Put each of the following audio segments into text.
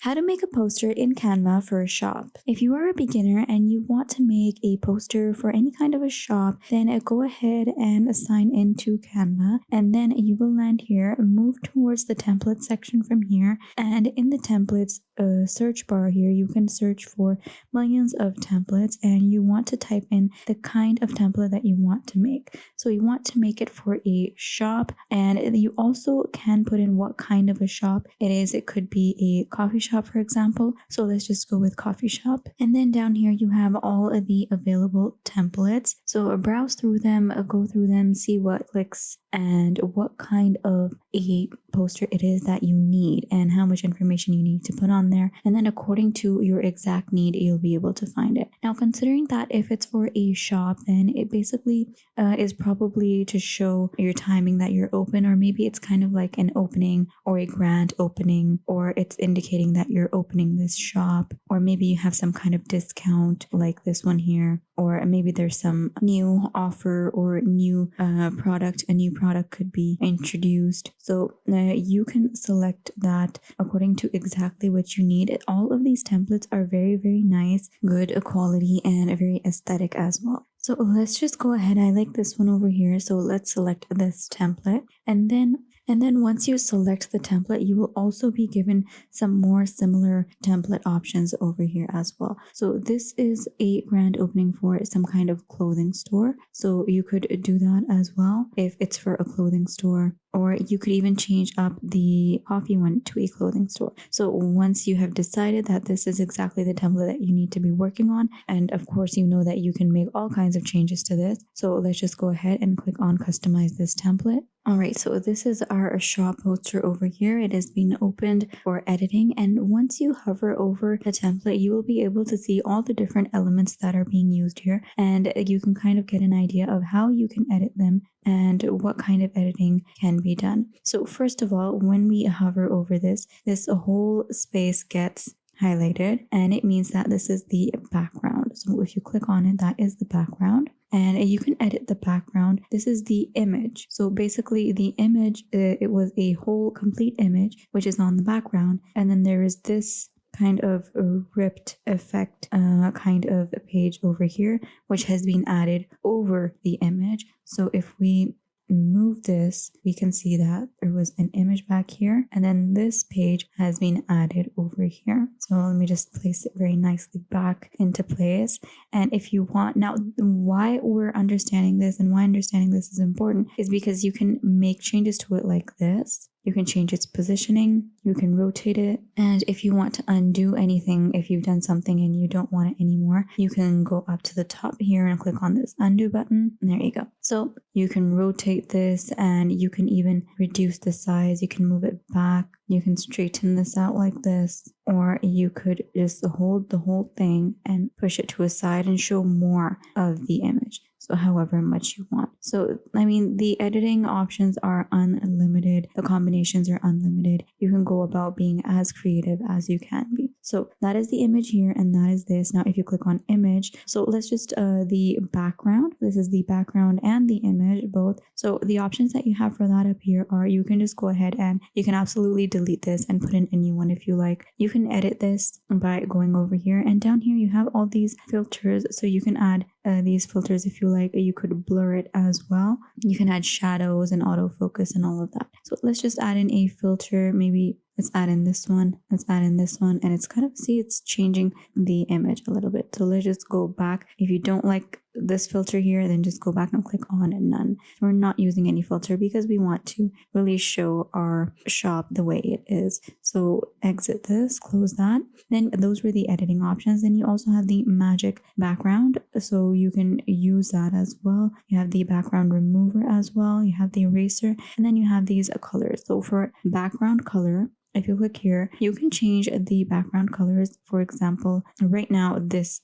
How to make a poster in Canva for a shop. If you are a beginner and you want to make a poster for any kind of a shop, then go ahead and sign into Canva, and then you will land here, move towards the template section from here, and in the templates search bar here, you can search for millions of templates, and you want to type in the kind of template that you want to make. So you want to make it for a shop, and you also can put in what kind of a shop it is. It could be a coffee shop, for example. So let's just go with coffee shop. And then down here you have all of the available templates. So browse through them, go through them, see what clicks and what kind of a poster it is that you need and how much information you need to put on there. And then according to your exact need, you'll be able to find it. Now, considering that if it's for a shop, then it basically is probably to show your timing that you're open, or maybe it's kind of like an opening or a grand opening, or it's indicating that you're opening this shop, or maybe you have some kind of discount like this one here, or maybe there's some new offer or new product. A new product could be introduced. So you can select that according to exactly what you need. All of these templates are very, very nice, good quality, and very aesthetic as well. So let's just go ahead. I like this one over here. So let's select this template, and then once you select the template, you will also be given some more similar template options over here as well. So this is a grand opening for some kind of clothing store. So you could do that as well if it's for a clothing store, or you could even change up the coffee one to a clothing store. So once you have decided that this is exactly the template that you need to be working on, and of course you know that you can make all kinds of changes to this. So let's just go ahead and click on customize this template. Alright, so this is our shop poster over here. It has been opened for editing, and once you hover over the template, you will be able to see all the different elements that are being used here, and you can kind of get an idea of how you can edit them and what kind of editing can be done. So first of all, when we hover over this whole space gets highlighted, and it means that this is the background. So if you click on it, that is the background, and you can edit the background. This is the image. So basically the image, it was a whole complete image which is on the background, and then there is this kind of ripped effect kind of a page over here which has been added over the image. So if we move this, we can see that there was an image back here, and then this page has been added over here. So let me just place it very nicely back into place. And if you want, now why we're understanding this and why understanding this is important is because you can make changes to it like this. You can change its positioning, you can rotate it, and if you want to undo anything, if you've done something and you don't want it anymore, you can go up to the top here and click on this undo button, and there you go. So you can rotate this, and you can even reduce the size, you can move it back, you can straighten this out like this, or you could just hold the whole thing and push it to a side and show more of the image. So however much you want. So, I mean, the editing options are unlimited. The combinations are unlimited. You can go about being as creative as you can be. So that is the image here, and that is this. Now, if you click on image, so let's just, the background, this is the background and the image, both. So the options that you have for that up here are, you can just go ahead and you can absolutely delete this and put in a new one if you like. You can edit this by going over here, and down here you have all these filters. So you can add these filters if you like. You could blur it as well. You can add shadows and autofocus and all of that. So let's just add in a filter. Maybe let's add in this one. Let's add in this one. And it's kind of, see, it's changing the image a little bit. So let's just go back. If you don't like this filter here, then just go back and click on none. We're not using any filter because we want to really show our shop the way it is. So exit this, close that. Then those were the editing options. Then you also have the magic background, so you can use that as well. You have the background remover as well. You have the eraser, and then you have these colors. So for background color, if you click here, you can change the background colors. For example, right now this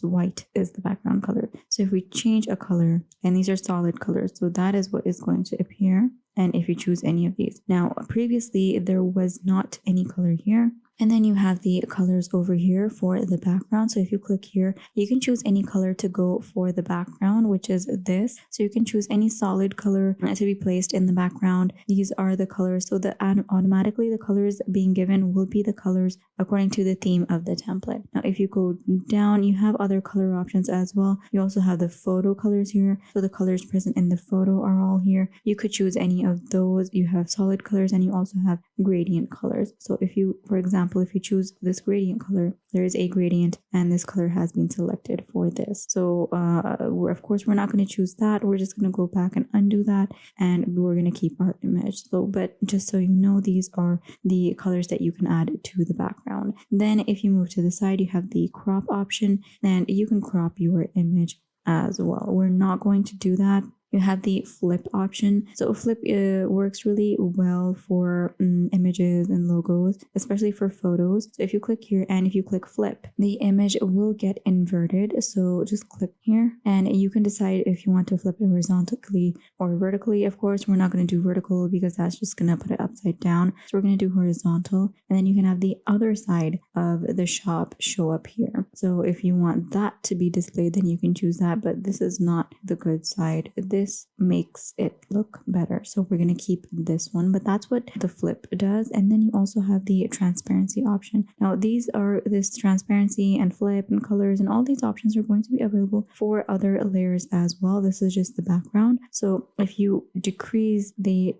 white is the background color. So if we change a color, and these are solid colors, so that is what is going to appear. And if you choose any of these. Now, previously there was not any color here. And then you have the colors over here for the background. So if you click here, you can choose any color to go for the background, which is this. So you can choose any solid color to be placed in the background. These are the colors. So automatically the colors being given will be the colors according to the theme of the template. Now, if you go down, you have other color options as well. You also have the photo colors here. So the colors present in the photo are all here. You could choose any of those. You have solid colors and you also have gradient colors. So if you, for example, if you choose this gradient color, there is a gradient and this color has been selected for this. So of course we're not going to choose that. We're just going to go back and undo that, and we're going to keep our image. So, but just so you know, these are the colors that you can add to the background. Then if you move to the side, you have the crop option, and you can crop your image as well. We're not going to do that. You have the flip option. So flip works really well for images and logos, especially for photos. So if you click here and if you click flip, the image will get inverted. So just click here and you can decide if you want to flip it horizontally or vertically. Of course, we're not going to do vertical because that's just going to put it upside down. So we're going to do horizontal, and then you can have the other side of the shop show up here. So if you want that to be displayed, then you can choose that, but this is not the good side. This makes it look better, so we're going to keep this one, but that's what the flip does. And then you also have the transparency option. Now these are this transparency and flip and colors, and all these options are going to be available for other layers as well. This is just the background. So if you increase the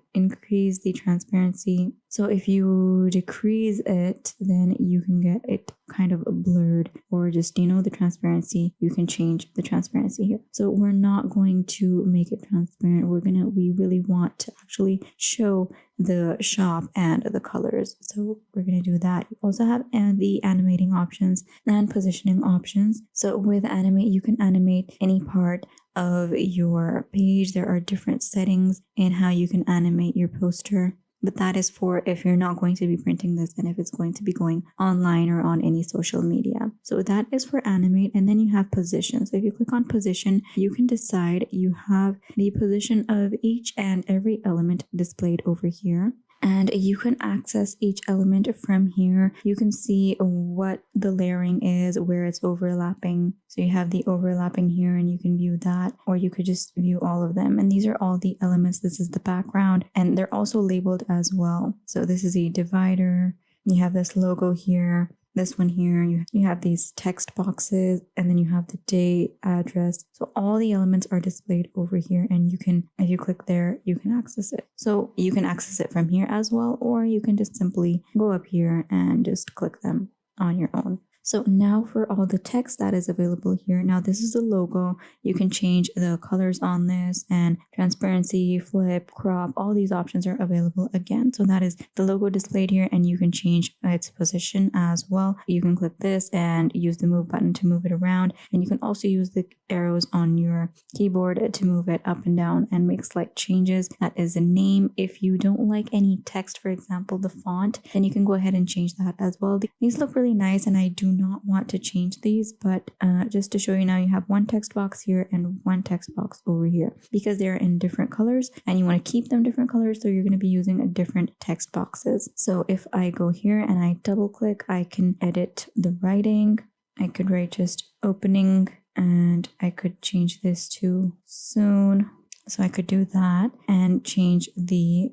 transparency, so if you decrease it, then you can get it kind of blurred, or just, the transparency, you can change the transparency here. So we're not going to make it transparent. We really want to actually show the shop and the colors. So we're going to do that. You also have the animating options and positioning options. So with animate, you can animate any part of your page. There are different settings in how you can animate your poster. But that is for if you're not going to be printing this and if it's going to be going online or on any social media. So that is for animate. And then you have position. So if you click on position, you can decide, you have the position of each and every element displayed over here. And you can access each element from here. You can see what the layering is, where it's overlapping. So you have the overlapping here and you can view that, or you could just view all of them. And these are all the elements. This is the background, and they're also labeled as well. So this is a divider. You have this logo here. This one here, you have these text boxes, and then you have the date, address. So all the elements are displayed over here, and you can, if you click there, you can access it. So you can access it from here as well, or you can just simply go up here and just click them on your own. So now for all the text that is available here. Now this is the logo. You can change the colors on this, and transparency, flip, crop, all these options are available again. So that is the logo displayed here, and you can change its position as well. You can click this and use the move button to move it around. And you can also use the arrows on your keyboard to move it up and down and make slight changes. That is a name. If you don't like any text, for example, the font, then you can go ahead and change that as well. These look really nice, and I do not want to change these, but just to show you, now you have one text box here and one text box over here because they're in different colors and you want to keep them different colors, so you're going to be using different text boxes. So if I go here and I double click, I can edit the writing. I could write just opening, and I could change this to soon. So I could do that and change the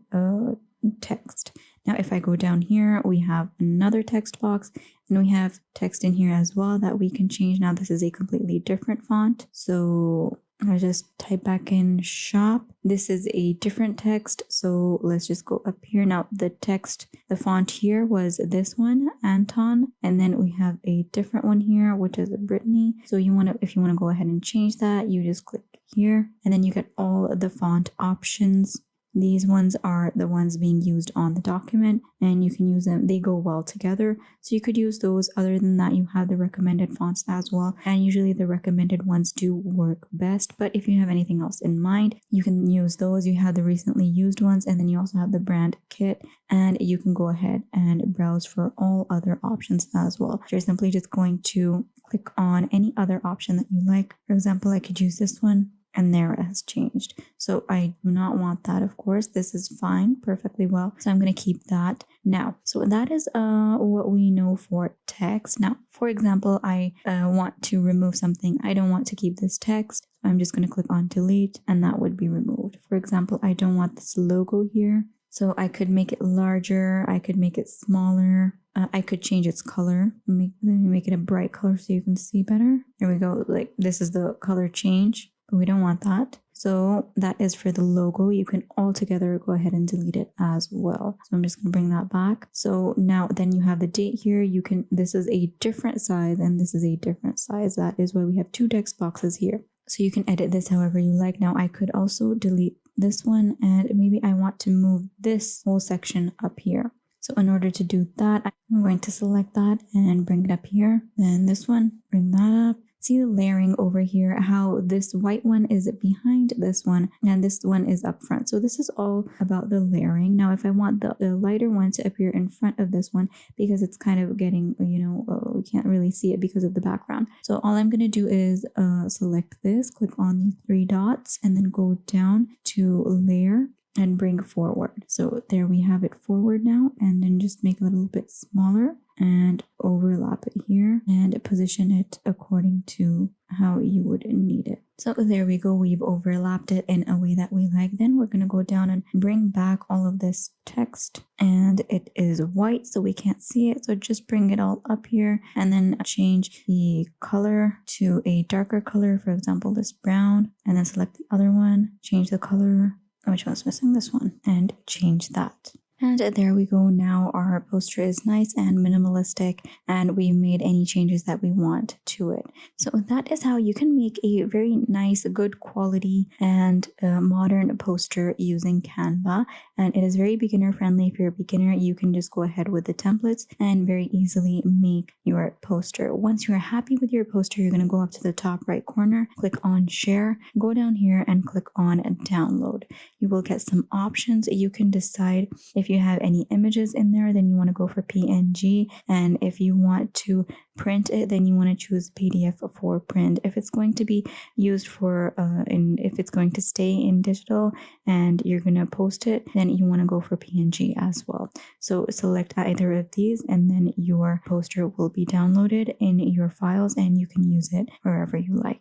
text. Now, if I go down here, we have another text box, and we have text in here as well that we can change. Now, this is a completely different font. So I just type back in shop. This is a different text. So let's just go up here. Now, the text, the font here was this one, Anton. And then we have a different one here, which is Brittany. So if you want to go ahead and change that, you just click here, and then you get all the font options. These ones are the ones being used on the document, and you can use them. They go well together, so you could use those. Other than that, you have the recommended fonts as well, and usually the recommended ones do work best. But if you have anything else in mind, you can use those. You have the recently used ones, and then you also have the brand kit, and you can go ahead and browse for all other options as well. You're simply just going to click on any other option that you like. For example, I could use this one, and there it has changed. So I do not want that, of course. This is fine, perfectly well. So I'm going to keep that. Now, so that is what we know for text. Now, for example, I want to remove something. I don't want to keep this text. I'm just going to click on delete and that would be removed. For example, I don't want this logo here. So I could make it larger. I could make it smaller. I could change its color. Make it a bright color so you can see better. There we go. Like this is the color change, but we don't want that. So that is for the logo. You can altogether go ahead and delete it as well. So I'm just going to bring that back. So now then you have the date here. This is a different size and this is a different size. That is why we have two text boxes here. So you can edit this however you like. Now I could also delete this one and maybe I want to move this whole section up here. So in order to do that, I'm going to select that and bring it up here. Then this one, bring that up. See the layering over here, how this white one is behind this one and this one is up front. So this is all about the layering. Now, if I want the lighter one to appear in front of this one, because it's kind of getting, we can't really see it because of the background. So all I'm going to do is select this, click on these three dots and then go down to layer and bring forward. So there we have it forward now, and then just make it a little bit smaller and overlap it here and position it according to how you would need it. So there we go. We've overlapped it in a way that we like. Then we're going to go down and bring back all of this text, and it is white so we can't see it. So just bring it all up here and then change the color to a darker color, for example this brown, and then select the other one, change the color. Which one's missing? This one, and change that. And there we go. Now our poster is nice and minimalistic, and we made any changes that we want to it. So that is how you can make a very nice, good quality and modern poster using Canva. And it is very beginner friendly. If you're a beginner, you can just go ahead with the templates and very easily make your poster. Once you're happy with your poster, you're going to go up to the top right corner, click on share, go down here and click on download. You will get some options. You can decide if you have any images in there, then you want to go for PNG. And if you want to print it, then you want to choose PDF for print. If it's going to be used for, if it's going to stay in digital and you're going to post it, then you want to go for PNG as well. So select either of these and then your poster will be downloaded in your files and you can use it wherever you like.